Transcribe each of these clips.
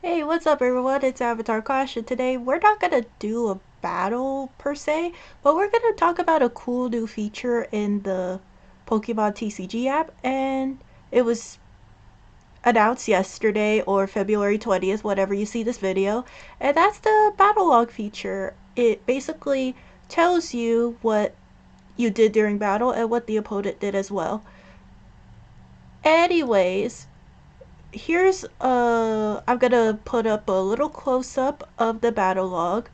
Hey, what's up everyone? It's Avatar Clash, and today we're not gonna do a battle per se, but we're gonna talk about a cool new feature in the Pokemon TCG app, and it was announced yesterday or February 20th, whenever you see this video, and that's the battle log feature. It basically tells you what you did during battle and what the opponent did as well. Anyways, I'm gonna put up a little close up of the battle log.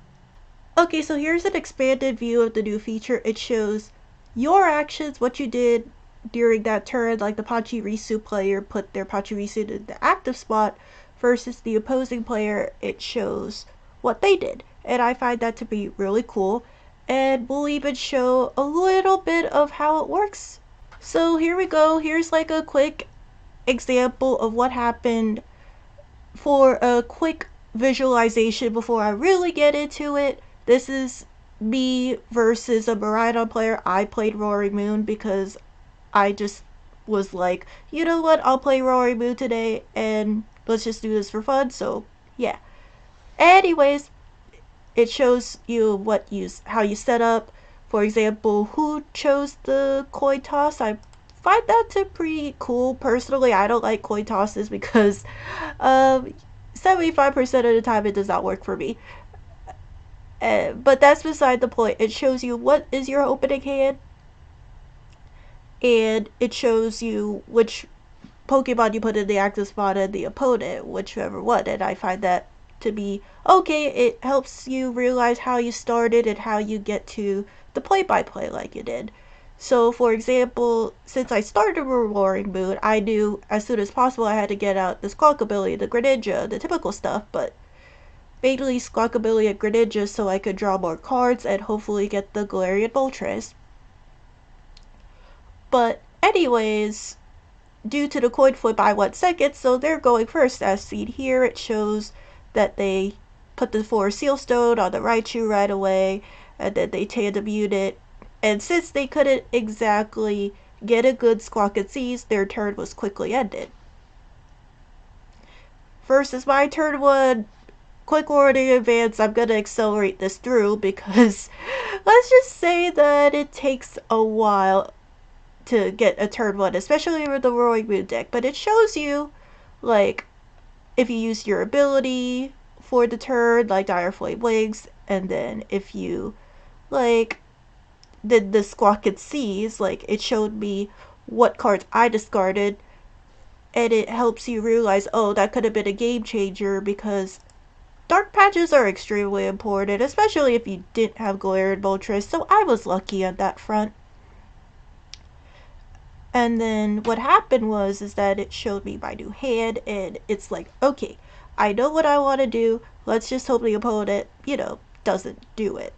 Okay, so here's an expanded view of the new feature. It shows your actions, what you did during that turn, like the Pachirisu player put their Pachirisu in the active spot, versus the opposing player, it shows what they did. And I find that to be really cool. And we'll even show a little bit of how it works. So here we go. Here's like a quick example of what happened for a quick visualization before I really get into it. This is me versus a Maridon player. I played Roaring Moon because I just was like, you know what, I'll play Roaring Moon today and let's just do this for fun. So yeah. Anyways, it shows you how you set up. For example, who chose the coin toss. I find that to pretty cool. Personally, I don't like coin tosses because um 75% of the time it does not work for me. But that's beside the point. It shows you what is your opening hand, and it shows you which Pokemon you put in the active spot and the opponent, whichever one. And I find that to be okay. It helps you realize how you started and how you get to the play-by-play like you did. So, for example, since I started with Roaring Moon, I knew as soon as possible I had to get out the Squawk ability, the Greninja, the typical stuff, but mainly Squawkabilly and Greninja so I could draw more cards and hopefully get the Galarian Moltres. But anyways, due to the coin flip I went second, so they're going first. As seen here, it shows that they put the 4 Seal Stone on the Raichu right away, and then they tandem unit. And since they couldn't exactly get a good Squawk and Seize, their turn was quickly ended. Versus my turn 1, quick warning in advance, I'm gonna accelerate this through because let's just say that it takes a while to get a turn 1, especially with the Roaring Moon deck. But it shows you, like, if you use your ability for the turn, like Dire Flame Wings, and then if you, like, did the Squawk and Seize, like, it showed me what cards I discarded, and it helps you realize, oh, that could have been a game changer because dark patches are extremely important, especially if you didn't have Galarian Moltres, so I was lucky on that front. And then what happened was is that it showed me my new hand, and it's like, okay, I know what I want to do. Let's just hope the opponent, doesn't do it.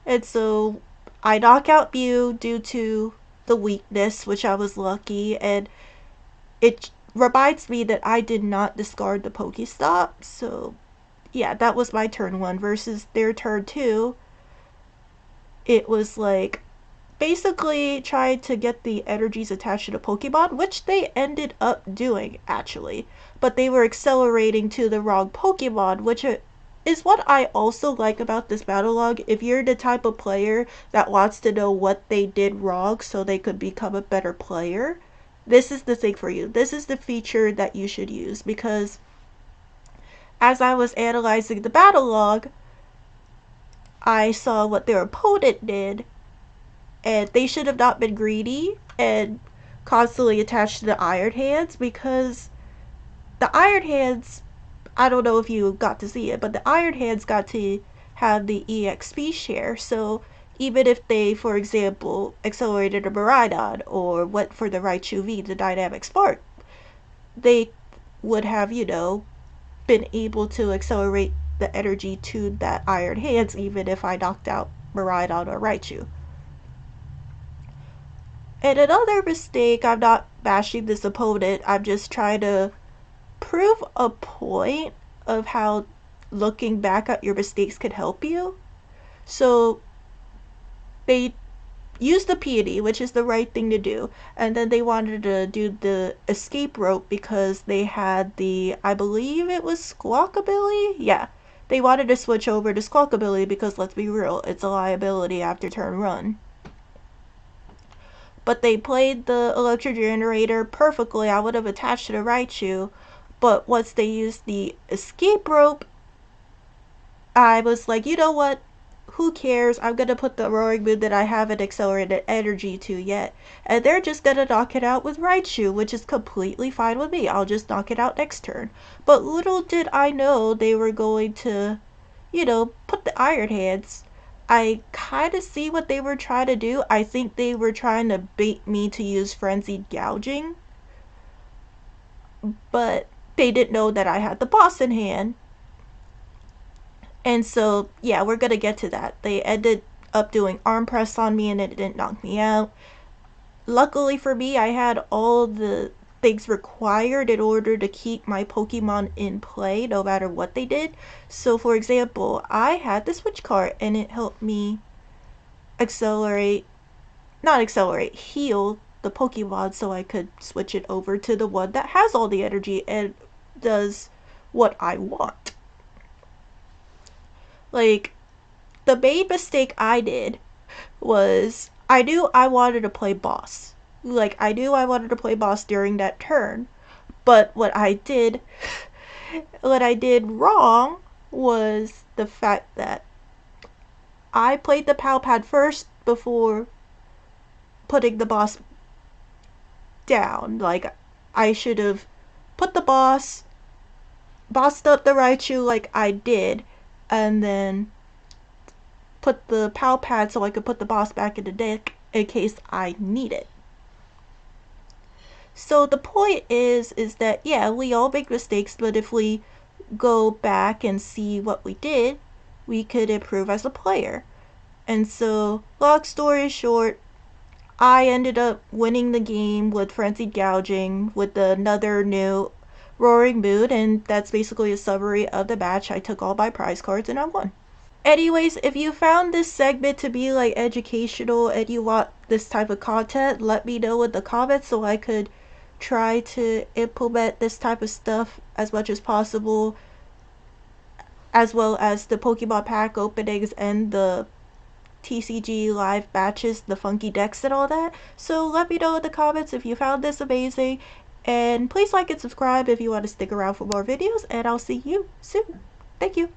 And so I knock out Mew due to the weakness, which I was lucky, and it reminds me that I did not discard the Pokestop. So yeah, that was my turn 1 versus their turn 2. It was like basically trying to get the energies attached to the Pokemon, which they ended up doing actually. But they were accelerating to the wrong Pokemon, which is what I also like about this battle log. If you're the type of player that wants to know what they did wrong so they could become a better player, this is the thing for you. This is the feature that you should use because as I was analyzing the battle log, I saw what their opponent did, and they should have not been greedy and constantly attached to the Iron Hands because the Iron Hands, I don't know if you got to see it, but the Iron Hands got to have the EXP share. So even if they, for example, accelerated a Miraidon or went for the Raichu V, the Dynamic Spark, they would have, been able to accelerate the energy to that Iron Hands even if I knocked out Miraidon or Raichu. And another mistake, I'm not bashing this opponent, I'm just trying to prove a point of how looking back at your mistakes could help you. So they use the peony, which is the right thing to do. And then they wanted to do the escape rope because they had the, I believe it was Squawkabilly? Yeah. They wanted to switch over to Squawkabilly because, let's be real, it's a liability after turn run. But they played the electric generator perfectly. I would have attached to the Raichu. But once they used the escape rope, I was like, you know what? Who cares? I'm gonna put the roaring moon that I haven't accelerated energy to yet. And they're just gonna knock it out with Raichu, which is completely fine with me. I'll just knock it out next turn. But little did I know they were going to, put the Iron Hands. I kind of see what they were trying to do. I think they were trying to bait me to use Frenzied Gouging. But they didn't know that I had the boss in hand. And so, yeah, we're gonna get to that. They ended up doing arm press on me and it didn't knock me out. Luckily for me, I had all the things required in order to keep my Pokemon in play no matter what they did. So, for example, I had the Switch card and it helped me heal the Pokemon so I could switch it over to the one that has all the energy and does what I want. Like, the main mistake I did was I knew I wanted to play boss. Like, I knew I wanted to play boss during that turn. But what I did wrong was the fact that I played the PAL pad first before putting the boss down. Like, I should have put the bossed up the Raichu like I did, and then put the PAL pad so I could put the boss back in the deck in case I need it. So the point is that yeah, we all make mistakes, but if we go back and see what we did, we could improve as a player. And so, long story short, I ended up winning the game with Frenzied Gouging with another new Roaring Moon, and that's basically a summary of the match. I took all my prize cards and I won. Anyways, if you found this segment to be like educational and you want this type of content, let me know in the comments so I could try to implement this type of stuff as much as possible, as well as the Pokemon pack openings and the TCG live matches, the funky decks and all that. So let me know in the comments if you found this amazing, and please like and subscribe if you want to stick around for more videos, and I'll see you soon. Thank you.